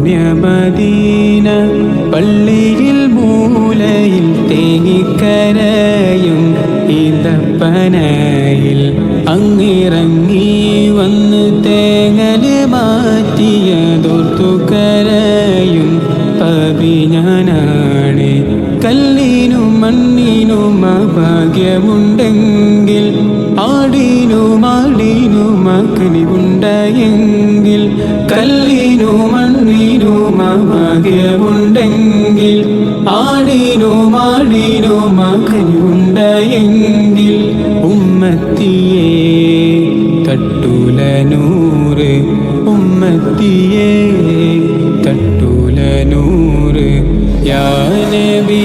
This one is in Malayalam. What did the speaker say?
പുണ്യമദീന പള്ളിയിൽ മൂലയിൽ തേങ്ങിക്കരയും ഈന്തപ്പനയിൽ അങ്ങിറങ്ങി വന്ന് തേങ്ങല് മാറ്റിയതോർത്തു കരയും പവി ഞാനാണ്. കല്ലിനും മണ്ണിനും അഭാഗ്യമുണ്ടെങ്കിൽ ആടിനും അഗ്നിവുണ്ടെങ്കിൽ, കല്ലിനും മണ്ണിനും അഭാഗ്യമുണ്ടെങ്കിൽ ആടിനും അഗ്നിവുണ്ടെങ്കിൽ, ഉമ്മത്തിയെ തട്ടൂല നൂറ്, ഉമ്മത്തിയെ തട്ടൂല നൂറ്. യാ നബി